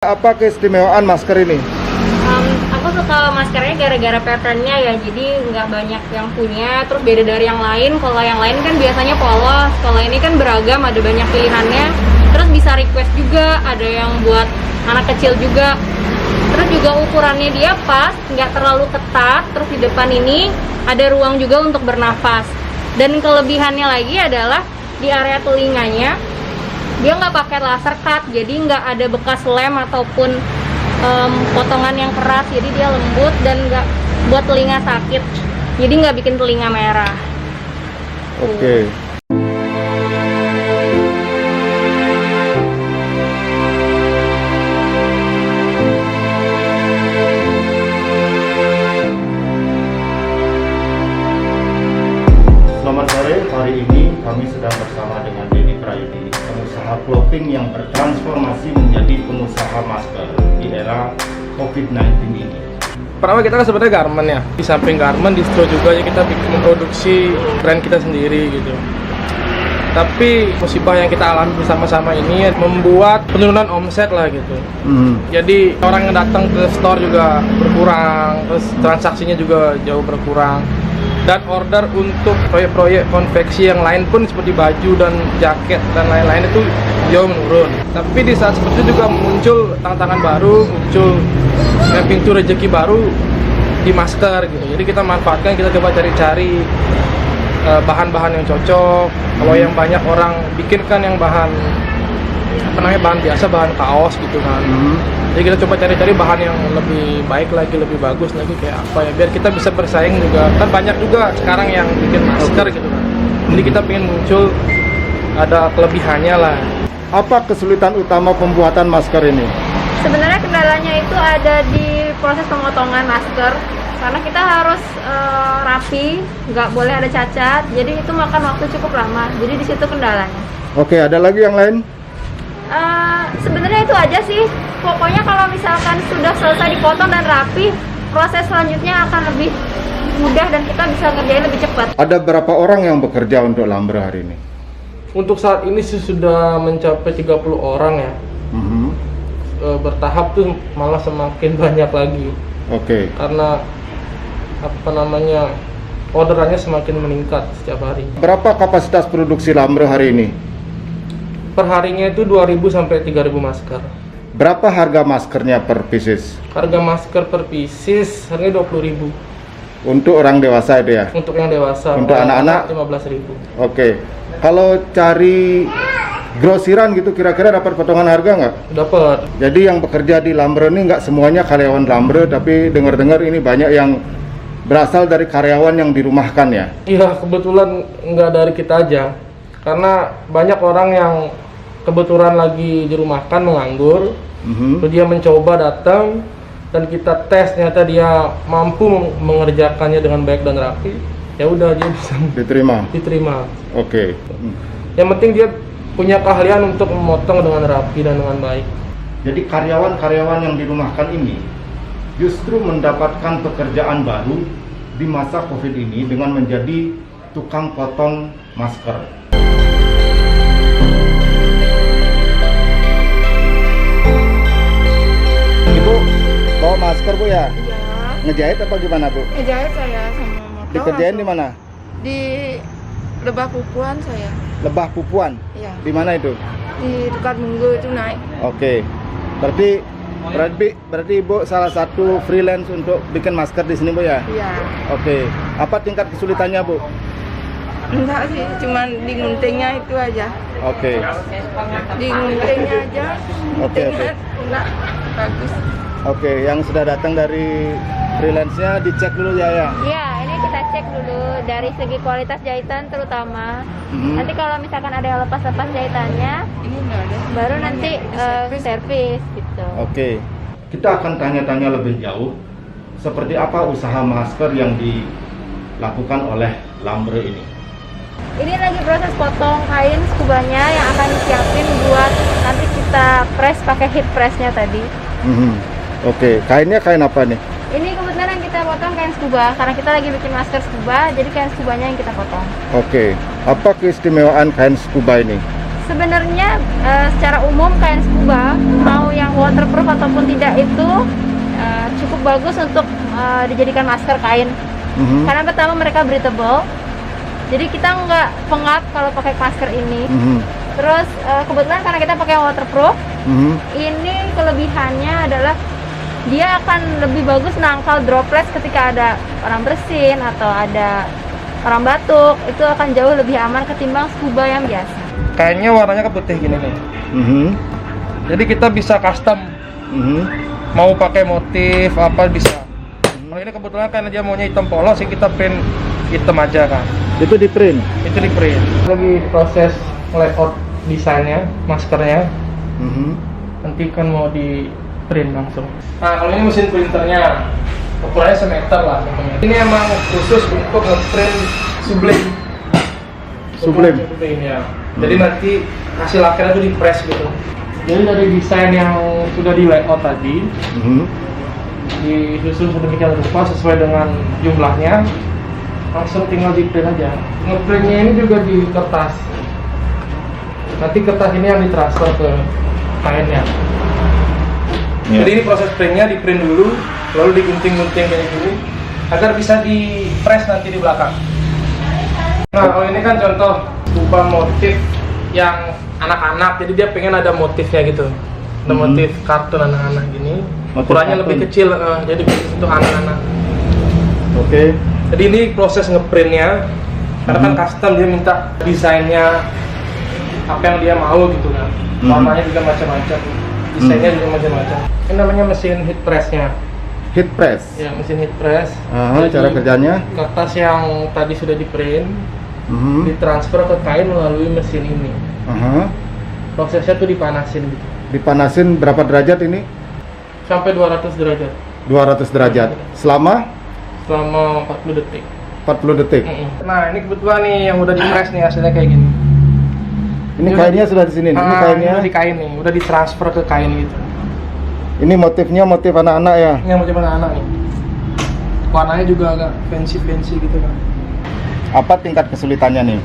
Apa keistimewaan masker ini? Aku suka maskernya gara-gara patternnya ya, jadi nggak banyak yang punya, terus beda dari yang lain. Kalau yang lain kan biasanya polos, kalau ini kan beragam, ada banyak pilihannya. Terus bisa request juga, ada yang buat anak kecil juga. Terus juga ukurannya dia pas, nggak terlalu ketat. Terus di depan ini ada ruang juga untuk bernafas. Dan kelebihannya lagi adalah di area telinganya dia nggak pakai laser cut, jadi nggak ada bekas lem ataupun potongan yang keras, jadi dia lembut dan nggak buat telinga sakit, jadi nggak bikin telinga merah. Oke. Selamat sore, hari ini kami sedang bersama dengan Denny Prayudi, pengusaha clothing yang bertransformasi menjadi pengusaha masker di era COVID-19 ini. Pertama kita kan sebenarnya garment ya, di samping garment distro juga ya kita bikin memproduksi brand kita sendiri gitu. Tapi musibah yang kita alami bersama-sama ini membuat penurunan omset lah gitu. Jadi orang yang datang ke store juga berkurang, terus transaksinya juga jauh berkurang. Dan order untuk proyek-proyek konveksi yang lain pun seperti baju dan jaket dan lain-lain itu jauh menurun. Tapi di saat seperti itu juga muncul tantangan baru, muncul pintu rezeki baru di masker gitu. Jadi kita manfaatkan, kita coba cari-cari bahan-bahan yang cocok. Kalau yang banyak orang bikin kan yang bahan bahan biasa, bahan kaos gitu kan. Jadi kita coba cari-cari bahan yang lebih baik lagi, lebih bagus lagi, kayak apa ya, biar kita bisa bersaing juga. Kan banyak juga sekarang yang bikin masker gitu kan. Jadi kita pengen muncul ada kelebihannya lah. Apa kesulitan utama pembuatan masker ini? Sebenarnya kendalanya itu ada di proses pemotongan masker, karena kita harus rapi, nggak boleh ada cacat, jadi itu makan waktu cukup lama. Jadi di situ kendalanya. Oke, ada lagi yang lain? Sebenarnya itu aja sih. Pokoknya kalau misalkan sudah selesai dipotong dan rapi, proses selanjutnya akan lebih mudah dan kita bisa ngerjain lebih cepat. Ada berapa orang yang bekerja untuk Lambre hari ini? Untuk saat ini sih sudah mencapai 30 orang ya. Bertahap tuh malah semakin banyak lagi. Oke. Karena orderannya semakin meningkat setiap hari. Berapa kapasitas produksi Lambre hari ini? Perharinya itu 2.000 sampai 3.000 masker. Berapa harga maskernya per pieces? Harga masker per pieces harganya 20.000. Untuk orang dewasa itu ya? Untuk yang dewasa. Untuk anak-anak? 15.000. Oke. Kalau cari grosiran gitu kira-kira dapat potongan harga nggak? Dapat. Jadi yang bekerja di Lambre ini nggak semuanya karyawan Lambre, tapi dengar-dengar ini banyak yang berasal dari karyawan yang dirumahkan ya? Iya, kebetulan nggak dari kita aja. Karena banyak orang yang kebetulan lagi dirumahkan menganggur, terus dia mencoba datang dan kita tes, ternyata dia mampu mengerjakannya dengan baik dan rapi, ya udah dia bisa diterima. Oke. Yang penting dia punya keahlian untuk memotong dengan rapi dan dengan baik. Jadi karyawan-karyawan yang dirumahkan ini justru mendapatkan pekerjaan baru di masa COVID ini dengan menjadi tukang potong masker. Ibu bawa masker Bu ya? Iya. Ngejahit apa gimana Bu? Ngejahit saya sama motor. Dikerjain di mana? Di Lebah Pupuan saya. Lebah Pupuan? Iya. Di mana itu? Di dekat Munggo itu naik. Oke. Berarti Ibu salah satu freelance untuk bikin masker di sini Bu ya? Iya. Oke. Apa tingkat kesulitannya Bu? Enggak sih, cuman di guntingnya itu aja. Oke. Di guntingnya aja. Oke. Enggak bagus. Oke, yang sudah datang dari freelance-nya dicek dulu ya. Iya, ini kita cek dulu dari segi kualitas jahitan terutama. Nanti kalau misalkan ada yang lepas-lepas jahitannya, Ini enggak ada. baru nanti servis gitu. Oke. Kita akan tanya-tanya lebih jauh seperti apa usaha masker yang dilakukan oleh Lambre ini. Ini lagi proses potong kain skubanya yang akan disiapin buat nanti kita press pakai heat pressnya tadi. Oke, kainnya kain apa nih? Ini kebetulan yang kita potong kain scuba, karena kita lagi bikin masker scuba, jadi kain scubanya yang kita potong. Oke, apa keistimewaan kain scuba ini? Sebenarnya secara umum kain scuba mau yang waterproof ataupun tidak itu cukup bagus untuk dijadikan masker kain. Karena pertama mereka breathable, jadi kita nggak pengap kalau pakai masker ini. Terus kebetulan karena kita pakai waterproof, ini kelebihannya adalah dia akan lebih bagus nangkal droplets ketika ada orang bersin atau ada orang batuk. Itu akan jauh lebih aman ketimbang scuba yang biasa. Kainnya warnanya putih gini nih. Jadi kita bisa custom. Mau pakai motif apa bisa. Kalau ini kebetulan kan dia maunya hitam polos sih, kita print hitam aja kan. Itu di print. Itu di print. Lagi proses layout desainnya, maskernya. Nanti kan mau di print langsung. Nah, kalau ini mesin printernya ukurannya semeter lah. Ini emang khusus untuk nge-print sublime. Sublime. Ya. Jadi nanti hasil akhirnya tuh di press gitu. Jadi dari desain yang sudah di layout tadi, disusun sedemikian rupa sesuai dengan jumlahnya, langsung tinggal di print aja. Ngeprintnya ini juga di kertas. Nanti kertas ini yang ditransfer ke kainnya. Jadi ini proses printnya, di print dulu, lalu digunting-gunting kayak gini agar bisa di press nanti di belakang. Nah, kalau ini kan contoh scuba motif yang anak-anak, jadi dia pengen ada motifnya gitu. Ada motif kartun anak-anak gini. Ukurannya lebih kecil, jadi untuk anak-anak. Oke. Jadi ini proses ngeprintnya, karena kan custom, dia minta desainnya apa yang dia mau gitu kan. Warnanya juga macam-macam, desainnya juga macam-macam. Ini namanya mesin heat pressnya. Heat press. Ya, mesin heat press. Cara kerjanya? Kertas yang tadi sudah di print, ditransfer ke kain melalui mesin ini. Prosesnya tuh dipanasin gitu. Dipanasin berapa derajat ini? Sampai 200 derajat. 200 derajat. Selama 40 detik. 40 detik. Nah, ini kebetulan nih yang udah di press nih hasilnya kayak gini. Ini kainnya sudah di sini. Ini kainnya udah di kain nih, udah ditransfer ke kain gitu. Ini motifnya motif anak-anak ya? Ini motif anak-anak nih. Warnanya juga agak fancy gitu kan. Apa tingkat kesulitannya nih?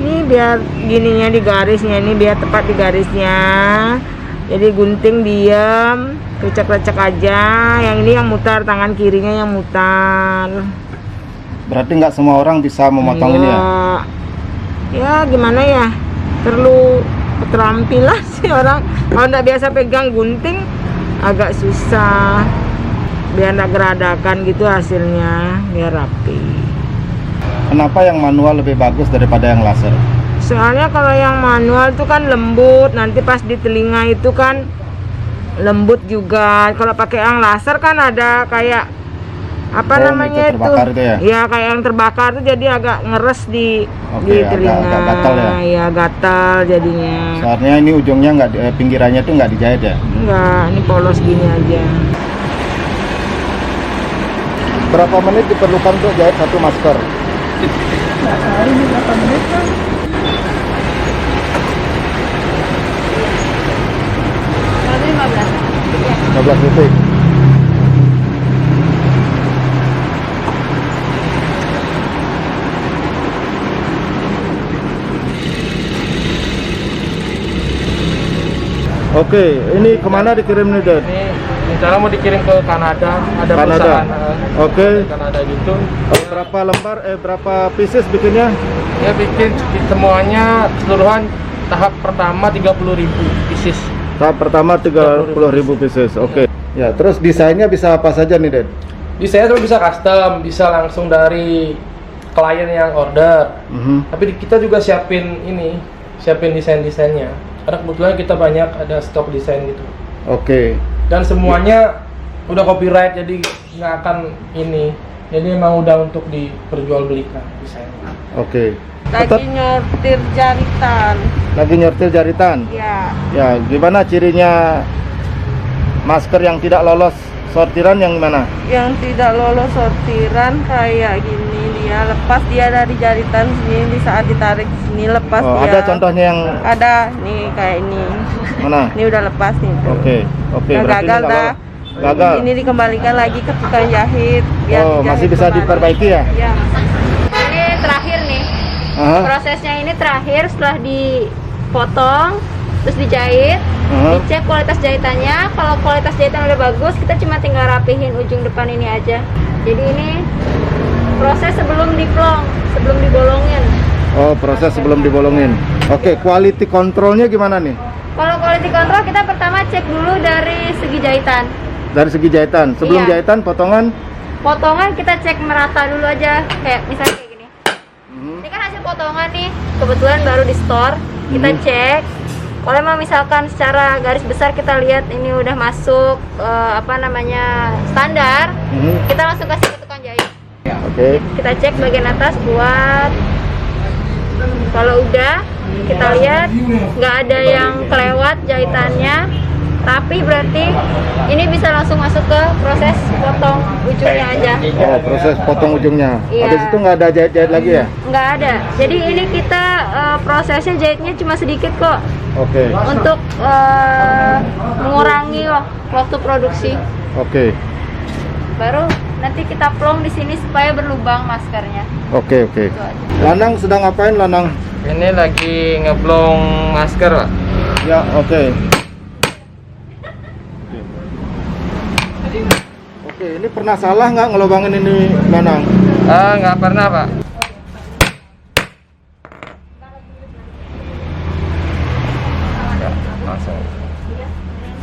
Ini biar gininya di garisnya, ini biar tepat di garisnya. Jadi gunting diam, lecek-lecek aja. Yang ini yang mutar, tangan kirinya yang mutar. Berarti nggak semua orang bisa memotong ini ya? Ya gimana ya, perlu keterampilan sih orang. Kalau nggak biasa pegang gunting agak susah. Biar nggak geradakan gitu hasilnya, biar rapi. Kenapa yang manual lebih bagus daripada yang laser? Soalnya kalau yang manual itu kan lembut, nanti pas di telinga itu kan lembut juga. Kalau pakai yang laser kan ada kayak apa namanya itu? Ya kayak yang terbakar tuh, jadi agak ngeres di telinga. Agak gatal ya? Ya gatal jadinya. Soalnya ini ujungnya nggak, pinggirannya tuh nggak dijahit ya? Enggak, ini polos gini aja. Berapa menit diperlukan untuk jahit satu masker? Ini berapa menit kan? Berarti 15. 15 detik. Oke, ini kemana dikirim nih, Dad? Ini rencana mau dikirim ke Kanada, ada Kanada. perusahaan Oke. Kanada gitu. Berapa lembar, berapa pieces bikinnya? Dia bikin semuanya keseluruhan tahap pertama 30.000 pieces. Tahap pertama 30.000 pieces. Oke. Ya, terus desainnya bisa apa saja nih, Dad? Desainnya bisa custom, bisa langsung dari klien yang order. Tapi kita juga siapin desain-desainnya. Karena kebetulan kita banyak ada stok desain gitu. Oke. Dan semuanya udah copyright, jadi nggak akan ini. Jadi emang udah untuk diperjualbelikan desainnya. Oke. Lagi nyortir jaritan. Lagi nyortir jaritan. Ya. Ya, gimana cirinya masker yang tidak lolos sortiran yang mana? Yang tidak lolos sortiran kayak gini, dia lepas dia dari jaritan sini, di saat ditarik sini lepas dia. Ada contohnya yang ada nih kayak ini. mana? Ini udah lepas nih. Oke. Oke, Nah, berarti gagal ini dah. gagal. Ini dikembalikan lagi ke tukang jahit. Biar Oh, dijahit masih bisa kembali. diperbaiki ya? Ini terakhir nih. Aha. Prosesnya ini terakhir setelah dipotong, terus dijahit, dicek kualitas jahitannya. Kalau kualitas jahitan udah bagus, kita cuma tinggal rapihin ujung depan ini aja. Jadi ini proses sebelum diplong, sebelum dibolongin. Oh, proses sebelum dibolongin. Oke, quality controlnya gimana nih? Kalau quality control kita pertama cek dulu dari segi jahitan. Dari segi jahitan, sebelum Iya. jahitan potongan. Potongan kita cek merata dulu aja, kayak misalnya kayak gini. Ini kan hasil potongan nih, kebetulan baru di store. Kita cek. Kalau emang misalkan secara garis besar kita lihat ini udah masuk standar, kita langsung kasih ke tukang jahit. Oke. Kita cek bagian atas buat. Kalau udah kita lihat nggak ada yang kelewat jahitannya, rapi, berarti ini bisa langsung masuk ke proses potong ujungnya aja. Oh, proses potong ujungnya. Iya. Habis itu nggak ada jahit-jahit lagi ya? Nggak ada. Jadi ini kita prosesnya jahitnya cuma sedikit kok, Oke. untuk mengurangi waktu produksi. Oke. Baru nanti kita plong di sini supaya berlubang maskernya. Oke, oke. Itu aja. Lanang sedang ngapain, Lanang? Ini lagi ngeblong masker, Pak. Ya, oke. Oke, ini pernah salah nggak ngelubangin ini, Lanang? Nggak pernah, Pak. Ya, langsung.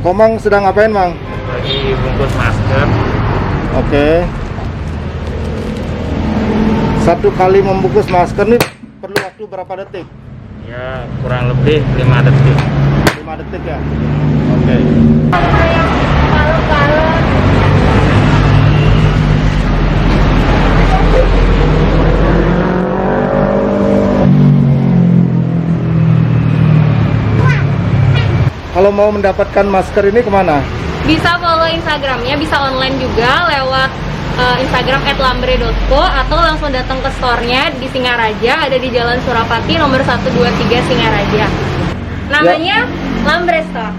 Komang sedang ngapain, Mang? Lagi bungkus masker. Oke. Satu kali membungkus masker nih perlu waktu berapa detik? Ya, kurang lebih 5 detik. 5 detik ya? Oke. Kalau Kalau mau mendapatkan masker ini kemana? bisa follow Instagramnya, bisa online juga lewat Instagram @lambre.co atau langsung datang ke store-nya di Singaraja, ada di Jalan Surapati nomor 123 Singaraja. Namanya Lambre Store.